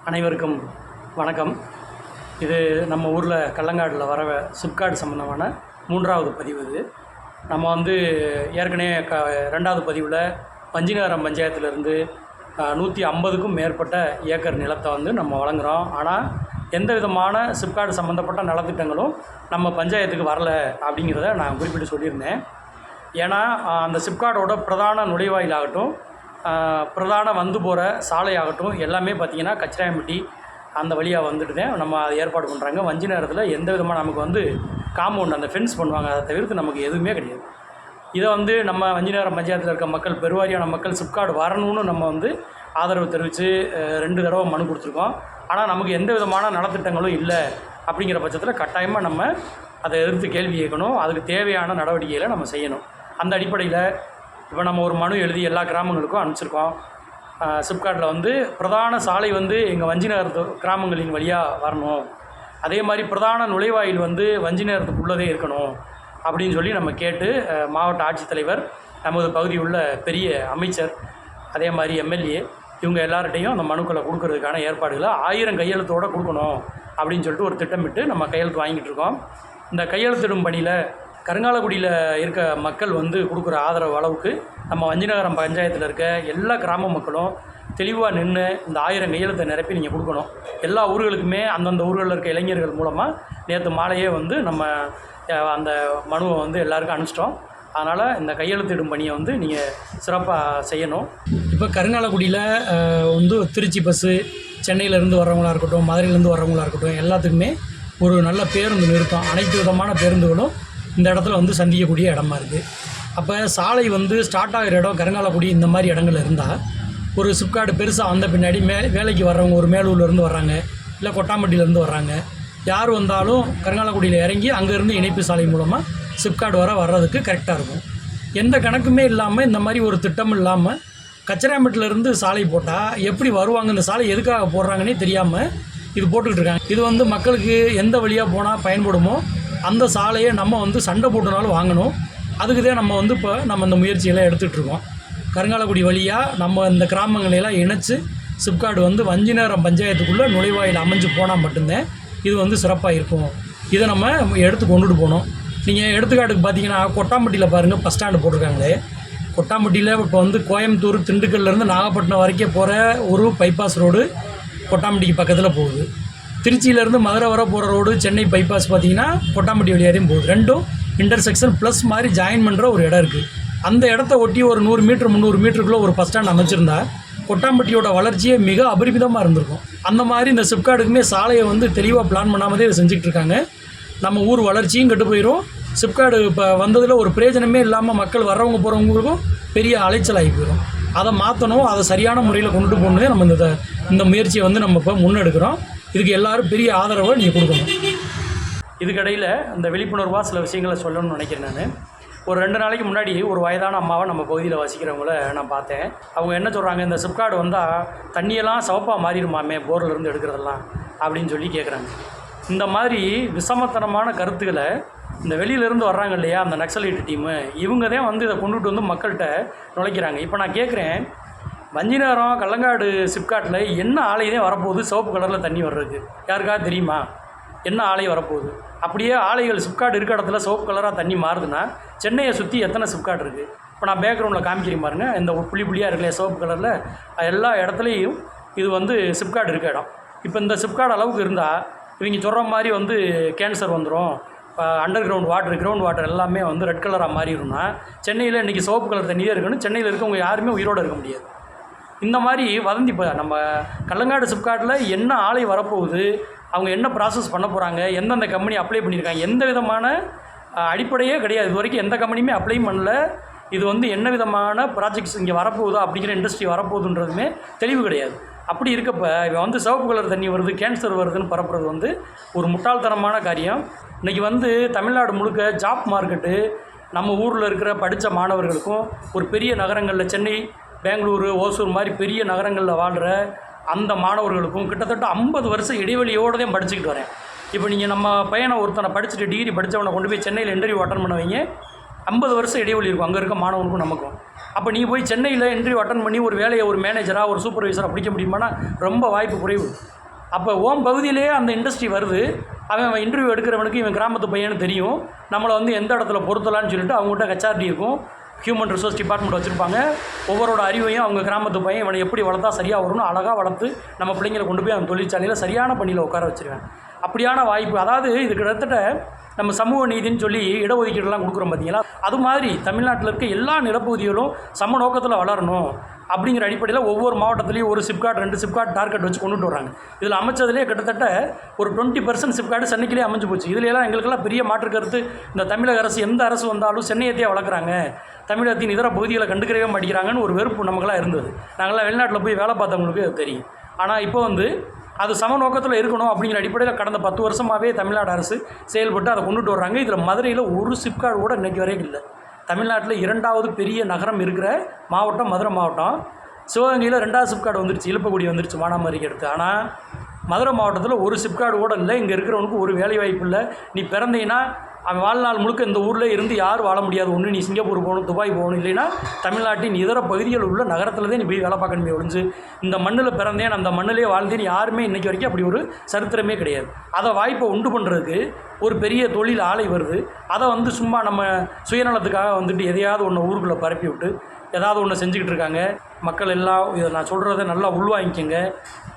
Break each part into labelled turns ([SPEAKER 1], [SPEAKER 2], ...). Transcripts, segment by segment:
[SPEAKER 1] அனைவருக்கும் வணக்கம். இது நம்ம ஊரில் கல்லங்காட்டில் வர சிப்காட் சம்மந்தமான 3வது பதிவு. இது நம்ம ஏற்கனவே 2வது பதிவில் வஞ்சிநகரம் பஞ்சாயத்துலேருந்து 150க்கும் மேற்பட்ட ஏக்கர் நிலத்தை நம்ம வழங்குகிறோம். ஆனால் எந்த விதமான சிப்காட் சம்மந்தப்பட்ட நலத்திட்டங்களும் நம்ம பஞ்சாயத்துக்கு வரல அப்படிங்கிறத நான் குறிப்பிட்டு சொல்லியிருந்தேன். ஏன்னா அந்த சிப்காடோட பிரதான நுழைவாயிலாகட்டும், பிரதான வந்து போகிற சாலையாகட்டும் எல்லாமே பார்த்திங்கன்னா கச்சிராயம்பட்டி அந்த வழியாக வந்துட்டுதேன் நம்ம அதை ஏற்பாடு பண்ணுறாங்க. வஞ்சி நேரத்தில் எந்த விதமான நமக்கு காம்பவுண்ட் அந்த ஃபென்ஸ் பண்ணுவாங்க, அதை தவிர்த்து நமக்கு எதுவுமே கிடையாது. இதை நம்ம வஞ்சிநகரம் பஞ்சாயத்தில் இருக்க மக்கள், பெருவாரியான மக்கள் சிப்காட் வரணும்னு நம்ம ஆதரவு தெரிவித்து 2 தடவை மனு கொடுத்துருக்கோம். ஆனால் நமக்கு எந்த விதமான நலத்திட்டங்களும் இல்லை. அப்படிங்கிற பட்சத்தில் கட்டாயமாக நம்ம அதை எதிர்த்து கேள்வி கேட்கணும், அதுக்கு தேவையான நடவடிக்கைகளை நம்ம செய்யணும். அந்த அடிப்படையில் இப்போ நம்ம ஒரு மனு எழுதி எல்லா கிராமங்களுக்கும் அனுப்பிச்சிருக்கோம். சிப்காட்டில் பிரதான சாலை எங்கள் வஞ்சிநகர் கிராமங்களின் வழியாக வரணும், அதே மாதிரி பிரதான நுழைவாயில் வஞ்சிநகரத்துக்குள்ளதே இருக்கணும் அப்படின்னு சொல்லி நம்ம கேட்டு மாவட்ட ஆட்சித்தலைவர், நமது பகுதி உள்ள பெரிய அமைச்சர், அதே மாதிரி எம்எல்ஏ இவங்க எல்லார்ட்டையும் அந்த மனுக்களை கொடுக்கறதுக்கான ஏற்பாடுகளை 1000 கையெழுத்தோடு கொடுக்கணும் அப்படின்னு சொல்லிட்டு ஒரு திட்டமிட்டு நம்ம கையெழுத்து வாங்கிட்டு இருக்கோம். இந்த கையெழுத்திடும் பணியில் கருங்காலக்குடியில் இருக்க மக்கள் கொடுக்குற ஆதரவு அளவுக்கு நம்ம வஞ்சிநகரம் பஞ்சாயத்தில் இருக்க எல்லா கிராம மக்களும் தெளிவாக நின்று இந்த 1000 கையெழுத்தை நிரப்பி நீங்கள் கொடுக்கணும். எல்லா ஊர்களுக்குமே அந்தந்த ஊர்களில் இருக்க இளைஞர்கள் மூலமாக நேற்று மாலையே நம்ம அந்த மனுவை எல்லாருக்கும் அனுப்பிச்சிட்டோம். அதனால் இந்த கையெழுத்திடும் பணியை நீங்கள் சிறப்பாக செய்யணும். இப்போ கருங்காலக்குடியில் திருச்சி பஸ்ஸு, சென்னையிலேருந்து வர்றவங்களாக இருக்கட்டும், மதுரையிலேருந்து வர்றவங்களாக இருக்கட்டும், எல்லாத்துக்குமே ஒரு நல்ல பேருந்து நிறுத்தம், அனைத்து விதமான பேருந்துகளும் இந்த இடத்துல சந்திக்கக்கூடிய இடமா இருக்குது. அப்போ சாலை ஸ்டார்ட் ஆகிற இடம் கருங்காலக்குடி இந்த மாதிரி இடங்கள் இருந்தால், ஒரு சிப்காடு பெருசாக வந்த பின்னாடி வேலைக்கு வர்றவங்க ஒரு மேலூர்லேருந்து வர்றாங்க, இல்லை கொட்டாம்பட்டியிலேருந்து வர்றாங்க, யார் வந்தாலும் கருங்காலக்குடியில் இறங்கி அங்கேருந்து இணைப்பு சாலை மூலமாக சிப்காடு வர்றதுக்கு கரெக்டாக இருக்கும். எந்த கணக்குமே இல்லாமல் இந்த மாதிரி ஒரு திட்டம் இல்லாமல் கச்சிராயம்பட்டிலேருந்து சாலை போட்டால் எப்படி வருவாங்க, இந்த சாலை எதுக்காக போடுறாங்கன்னே தெரியாமல் இது போட்டுக்கிட்டு இருக்காங்க. இது மக்களுக்கு எந்த வழியாக போனால் பயன்படுமோ அந்த சாலையை நம்ம சண்டை போட்டுனாலும் வாங்கணும். அதுக்கு தான் நம்ம இப்போ இந்த முயற்சியெல்லாம் எடுத்துகிட்ருக்கோம். கருங்காலக்குடி வழியாக நம்ம இந்த கிராமங்களையெல்லாம் இணைச்சி சிப்காடு வஞ்சிநகரம் பஞ்சாயத்துக்குள்ளே நுழைவாயில் அமைஞ்சு போனால் மட்டும்தான் இது சிறப்பாக இருக்கும். இதை நம்ம எடுத்து கொண்டுட்டு போகணும். நீங்கள் எடுத்துக்காட்டுக்கு பார்த்தீங்கன்னா கொட்டாம்பட்டியில் பாருங்கள், பஸ் ஸ்டாண்டு போட்டிருக்காங்களே. கொட்டாம்பட்டியில் இப்போ கோயம்புத்தூர், திண்டுக்கல்லேருந்து நாகப்பட்டினம் வரைக்கும் போகிற ஒரு பைபாஸ் ரோடு கொட்டாம்பட்டிக்கு பக்கத்தில் போகுது. திருச்சியிலேருந்து மதுரை வர போகிற ரோடு சென்னை பைபாஸ் பார்த்திங்கன்னா கொட்டாம்பட்டி வழியாதையும் போகுது. ரெண்டும் இன்டர்செக்ஷன் ப்ளஸ் மாதிரி ஜாயின் பண்ணுற ஒரு இடம் இருக்குது. அந்த இடத்த ஒட்டி ஒரு 100 மீட்டர் 300 மீட்டருக்குள்ளே ஒரு பஸ் ஸ்டாண்ட் அமைச்சிருந்தா கொட்டாம்பட்டியோட வளர்ச்சியே மிக அபரிமிதமாக இருந்திருக்கும். அந்த மாதிரி இந்த சிப்காடுக்குமே சாலையை தெளிவாக பிளான் பண்ணாமதே இதை செஞ்சுக்கிட்டு இருக்காங்க. நம்ம ஊர் வளர்ச்சியும் கெட்டு போயிடும். சிப்காடு இப்போ வந்ததில் ஒரு பிரயோஜனமே இல்லாமல் மக்கள் வர்றவங்க போகிறவங்களுக்கும் பெரிய அலைச்சலாகி போயிடும். அதை மாற்றணும், அதை சரியான முறையில் கொண்டுட்டு போகணுன்னே நம்ம இந்த முயற்சியை நம்ம இப்போ முன்னெடுக்கிறோம். இதுக்கு எல்லோரும் பெரிய ஆதரவை நீங்கள் கொடுக்கணும். இதுக்கடையில் இந்த விழிப்புணர்வாக சில விஷயங்களை சொல்லணும்னு நினைக்கிறேன். நான் ஒரு 2 நாளைக்கு முன்னாடி ஒரு வயதான அம்மாவை நம்ம பகுதியில் வசிக்கிறவங்கள நான் பார்த்தேன். அவங்க என்ன சொல்கிறாங்க, இந்த சிப்காடு வந்தால் தண்ணியெல்லாம் சிவப்பாக மாறிடுமாமே போர்லேருந்து எடுக்கிறதெல்லாம் அப்படின்னு சொல்லி கேட்குறாங்க. இந்த மாதிரி விஷமத்தனமான கருத்துக்களை இந்த வெளியிலேருந்து வர்றாங்க இல்லையா, அந்த நக்சலைட் டீமு, இவங்க தான் இதை கொண்டுட்டு மக்கள்கிட்ட நுழைக்கிறாங்க. இப்போ நான் கேட்குறேன், வஞ்சிநகரம் கல்லங்காடு சிப்காட்டில் என்ன ஆலையே வரப்போகுது? சிவப்பு கலரில் தண்ணி வர்றதுக்கு யாருக்காவது தெரியுமா? என்ன ஆலை வரப்போகுது? அப்படியே ஆலைகள் சிப்காடு இருக்க இடத்துல சிவப்பு கலராக தண்ணி மாறுதுன்னா சென்னையை சுற்றி எத்தனை சிப்காட் இருக்குது? இப்போ நான் பேக்ரவுண்டில் காமிக்கிறேன் பாருங்கள், இந்த புள்ளி புள்ளியாக இருக்குல்லையா சிவப்பு கலரில், எல்லா இடத்துலையும் இது சிப்காடு இருக்க இடம். இப்போ இந்த சிப்காடு அளவுக்கு இருந்தால் இவங்க சொல்கிற மாதிரி கேன்சர் வந்துடும், அண்டர் கிரவுண்ட் வாட்டர் எல்லாமே ரெட் கலராக மாறிடும்னா சென்னையில் இன்றைக்கி சிவப்பு கலர் தண்ணியே இருக்கணும். சென்னையில் இருக்கவங்க யாருமே உயிரோடு இருக்க முடியாது. இந்த மாதிரி வதந்தி இப்போ நம்ம கல்லங்காடு சிப்காட்டில் என்ன ஆலை வரப்போகுது, அவங்க என்ன ப்ராசஸ் பண்ண போகிறாங்க, எந்தெந்த கம்பெனி அப்ளை பண்ணியிருக்காங்க, எந்த விதமான அடிப்படையே கிடையாது. இது வரைக்கும் எந்த கம்பெனியுமே அப்ளையும் பண்ணல. இது என்ன விதமான ப்ராஜெக்ட்ஸ் இங்கே வரப்போகுதா, அப்படிங்கிற இண்டஸ்ட்ரி வரப்போகுதுன்றதுமே தெளிவு கிடையாது. அப்படி இருக்கப்ப இவன் சிவப்பு கலர் தண்ணி வருது, கேன்சர் வருதுன்னு பரப்புறது ஒரு முட்டாள்தனமான காரியம். இன்றைக்கி தமிழ்நாடு முழுக்க ஜாப் மார்க்கெட்டு நம்ம ஊரில் இருக்கிற படித்த மாணவர்களுக்கும் ஒரு பெரிய நகரங்களில் சென்னை, பெங்களூரு, ஓசூர் மாதிரி பெரிய நகரங்களில் வாழ்கிற அந்த மாணவர்களுக்கும் கிட்டத்தட்ட 50 வருஷம் இடைவெளியோடு தான் படிச்சுக்கிட்டு வரேன். இப்போ நீங்கள் நம்ம பையனை ஒருத்தனை படிச்சுட்டு டிகிரி படித்தவனை கொண்டு போய் சென்னையில் இன்டர்வியூ அட்டன் பண்ண வைங்க, 50 வருஷம் இடைவெளி இருக்கும் அங்கே இருக்க மாணவனுக்கும் நமக்கும். அப்போ போய் சென்னையில் இன்டர்வியூ அட்டன் பண்ணி ஒரு வேலையை ஒரு மேனேஜராக ஒரு சூப்பர்வைசராக பிடிக்க முடியுமானா ரொம்ப வாய்ப்பு குறைவு. அப்போ ஓம் பகுதியிலேயே அந்த இண்டஸ்ட்ரி வருது. அவன் இன்டர்வியூ எடுக்கிறவனுக்கு இவன் கிராமத்து பையன்னு தெரியும். நம்மளை வந்து எந்த இடத்துல பொருத்தலான்னு சொல்லிட்டு அவங்ககிட்ட ஹெச்ஆர்டி இருக்கும், ஹியூமன் ரிசோர்ஸ் டிபார்ட்மெண்ட் வச்சுருப்பாங்க. ஒவ்வொருட அறிவையும் அவங்க கிராமத்து பையன் இவனை எப்படி வளர்த்தா சரியாக வரும்னு அழகாக வளர்த்து நம்ம பிள்ளைங்களை கொண்டு போய் அந்த தொழிற்சாலையில் சரியான பணியில் உட்கார வச்சுருவேன். அப்படியான வாய்ப்பு, அதாவது இது கிட்டத்தட்ட நம்ம சமூக நீதின்னு சொல்லி இடஒதுக்கீடுலாம் கொடுக்குறோம் பார்த்தீங்களா, அது மாதிரி தமிழ்நாட்டில் இருக்க எல்லா நிலப்பகுதிகளும் சம நோக்கத்தில் வளரணும் அப்படிங்கிற அடிப்படையில் ஒவ்வொரு மாவட்டத்துலேயும் ஒரு சிப்காட் 2 சிப்காட் டார்கெட் வச்சு கொண்டுட்டு வராங்க. இதில் அமைச்சதுலேயே கிட்டத்தட்ட ஒரு 20% சிப்காடு சென்னைக்கிலே அமைஞ்சு போச்சு. இதுலலாம் எங்களுக்கெல்லாம் பெரிய மாற்று கருத்து, இந்த தமிழக அரசு எந்த அரசு வந்தாலும் சென்னையத்தையே வளர்க்குறாங்க, தமிழகத்தின் இதர பகுதிகளை கண்டுக்கிறவே மாட்டேங்கிறாங்கன்னு ஒரு வெறுப்பு நமக்கெல்லாம் இருந்தது. நாங்கள்லாம் வெளிநாட்டில் போய் வேலை பார்த்தவங்களுக்கு அது தெரியும். ஆனால் இப்போ வந்து அது சம நோக்கத்தில் இருக்கணும் அப்படிங்கிற அடிப்படையில் கடந்த 10 வருஷமாகவே தமிழ்நாடு அரசு செயல்பட்டு அதை கொண்டுட்டு வர்றாங்க. இதில் மதுரையில் ஒரு சிப்காட் கூட இன்றைக்கி வரைக்கும் இல்லை. தமிழ்நாட்டில் 2வது பெரிய நகரம் இருக்கிற மாவட்டம் மதுரை மாவட்டம். சிவகங்கையில் 2வது சிப்காட் வந்துருச்சு, இழுப்பக்குடி வந்துருச்சு மானாமரிக்கு எடுத்து. ஆனால் மதுரை மாவட்டத்தில் ஒரு சிப்காடு கூட இல்லை. இங்கே இருக்கிறவனுக்கு ஒரு வேலை வாய்ப்பு இல்லை. நீ பிறந்தீங்கன்னா அவன் வாழ்நாள் முழுக்க இந்த ஊரில் இருந்து யாரும் வாழ முடியாது. ஒன்று நீ சிங்கப்பூர் போகணும், துபாய் போகணும், இல்லைன்னா தமிழ்நாட்டின் இதர பகுதிகள் உள்ள நகரத்தில் தான் நீ போய் வேலை பார்க்கணுமே ஒழிஞ்சு இந்த மண்ணில் பிறந்தேன் அந்த மண்ணிலே வாழ்ந்தேன்னு யாருமே இன்றைக்கி வரைக்கும் அப்படி ஒரு சரித்திரமே கிடையாது. அதை வாய்ப்பை உண்டு பண்ணுறதுக்கு ஒரு பெரிய தொழில் ஆலை வருது. அதை வந்து சும்மா நம்ம சுயநலத்துக்காக வந்துட்டு எதையாவது ஒன்று ஊருக்குள்ளே பரப்பி விட்டு ஏதாவது ஒன்று செஞ்சுக்கிட்டு இருக்காங்க. மக்கள் எல்லாம் இதை நான் சொல்கிறத நல்லா உள்வாங்கிக்கங்க.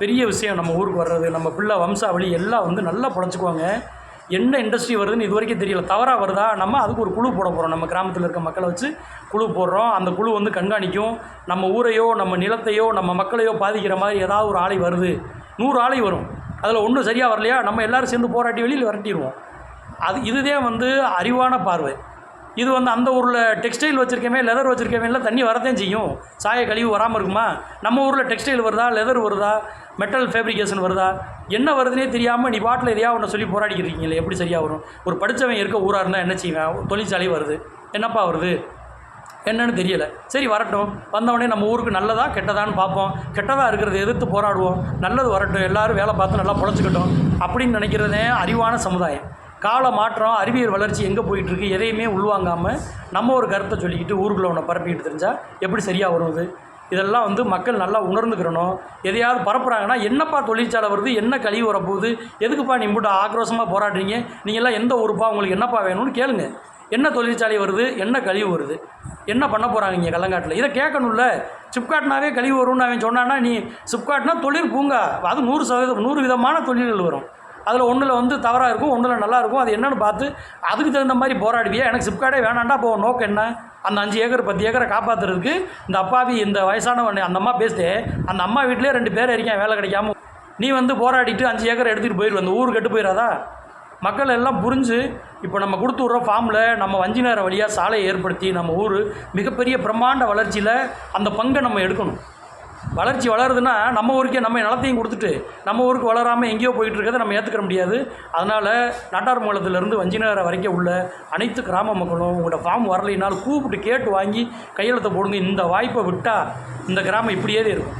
[SPEAKER 1] பெரிய விஷயம் நம்ம ஊருக்கு வர்றது, நம்ம பிள்ளை வம்சாவளி எல்லாம் வந்து நல்லா பொழைச்சிக்குவாங்க. என்ன இண்டஸ்ட்ரி வருதுன்னு இது வரைக்கும் தெரியல. தவறாக வருதா, நம்ம அதுக்கு ஒரு குழு போட போகிறோம். நம்ம கிராமத்தில் இருக்க மக்களை வச்சு குழு போடுறோம். அந்த குழு வந்து கண்காணிக்கும். நம்ம ஊரையோ நம்ம நிலத்தையோ நம்ம மக்களையோ பாதிக்கிற மாதிரி ஏதாவது ஒரு ஆலை வருது, 100 ஆலை வரும், அதில் ஒன்றும் சரியாக வரலையா நம்ம எல்லோரும் சேர்ந்து போராட்டி வெளியில் விரட்டிடுவோம். இதுதான் வந்து அறிவான பார்வை. இது வந்து அந்த ஊரில் டெக்ஸ்டைல் வச்சுருக்கவே லெதர் வச்சுருக்கவே இல்லை, தண்ணி வரதான் செய்யும். சாய கழிவு வராமல் இருக்குமா? நம்ம ஊரில் டெக்ஸ்டைல் வருதா, லெதர் வருதா, மெட்டல் ஃபேப்ரிகேஷன் வருதா, என்ன வருதுன்னே தெரியாமல் நீ பாட்டில் எதையா ஒன்று சொல்லி போராடிக்கிட்டு இருக்கீங்களே, எப்படி சரியாக வரும்? ஒரு படித்தவன் இருக்க ஊராக இருந்தால் என்ன செய்வேன்? தொழிற்சாலை வருது, என்னப்பா வருது என்னன்னு தெரியலை, சரி வரட்டும், வந்தவொடனே நம்ம ஊருக்கு நல்லதா கெட்டதான்னு பார்ப்போம், கெட்டதாக இருக்கிறத எதிர்த்து போராடுவோம், நல்லது வரட்டும், எல்லோரும் வேலை பார்த்து நல்லா பொழைச்சிக்கட்டும் அப்படின்னு நினைக்கிறதே அறிவான சமுதாயம். கால மாற்றம், அறிவியல் வளர்ச்சி எங்கே போயிட்டுருக்கு, எதையுமே உள்வாங்காமல் நம்ம ஒரு கருத்தை சொல்லிக்கிட்டு ஊருக்குள்ளே ஒன்று பரப்பிக்கிட்டு தெரிஞ்சால் எப்படி சரியாக வருவது? இதெல்லாம் வந்து மக்கள் நல்லா உணர்ந்துக்கிறணும். எதையாவது பரப்புகிறாங்கன்னா என்னப்பா தொழிற்சாலை வருது, என்ன கழிவு வரப்போகுது, எதுக்குப்பா நீ மட்டும் ஆக்ரோஷமாக போராடுறீங்க, நீங்கள்லாம் எந்த ஊருப்பா, உங்களுக்கு என்னப்பா வேணும்னு கேளுங்க. என்ன தொழிற்சாலை வருது, என்ன கழிவு வருது, என்ன பண்ண போகிறாங்க இங்கே கல்லங்காட்டில், இதை கேட்கணும்ல. சிப்காட்னாவே கழிவு வரும்னு அவன் சொன்னான்னா, நீ சிப்காட்னா தொழில் பூங்கா, அது 100% 100 விதமான தொழில்கள் வரும். அதில் ஒன்றில் வந்து தவறாக இருக்கும், ஒன்றில் நல்லா இருக்கும். அது என்னென்னு பார்த்து அதுக்கு தகுந்த மாதிரி போராடுவியா? எனக்கு சிப்காடே வேணாண்டா, அப்போ நோக்கம் என்ன? அந்த 5 ஏக்கர் 10 ஏக்கரை காப்பாற்றுறதுக்கு இந்த அப்பாவி இந்த வயசானவன் அந்த அம்மா பேசிட்டு அந்த அம்மா வீட்டிலே 2 பேர் இருக்கேன் வேலை கிடைக்காம, நீ வந்து போராடிட்டு 5 ஏக்கரை எடுத்துகிட்டு போயிடுவ, அந்த ஊர் கெட்டு போயிடாதா? மக்கள் எல்லாம் புரிஞ்சு இப்போ நம்ம கொடுத்து விட்ற ஃபார்மில் நம்ம வஞ்சிநேர வழியாக சாலையை ஏற்படுத்தி நம்ம ஊர் மிகப்பெரிய பிரம்மாண்ட வளர்ச்சியில் அந்த பங்கை நம்ம எடுக்கணும். வளர்ச்சி வளருதுன்னா நம்ம ஊருக்கே நம்ம நிலத்தையும் கொடுத்துட்டு நம்ம ஊருக்கு வளராமல் எங்கேயோ போயிட்டு இருக்கிறத நம்ம ஏற்றுக்கிற முடியாது. அதனால் நாட்டார்மங்கலத்திலேருந்து வஞ்சிநேரம் வரைக்கும் உள்ள அனைத்து கிராம மக்களும் உங்களோட ஃபார்ம் வரலைனாலும் கூப்பிட்டு கேட்டு வாங்கி கையெழுத்தை போடுங்க. இந்த வாய்ப்பை விட்டால் இந்த கிராமம் இப்படியே இருக்கும்.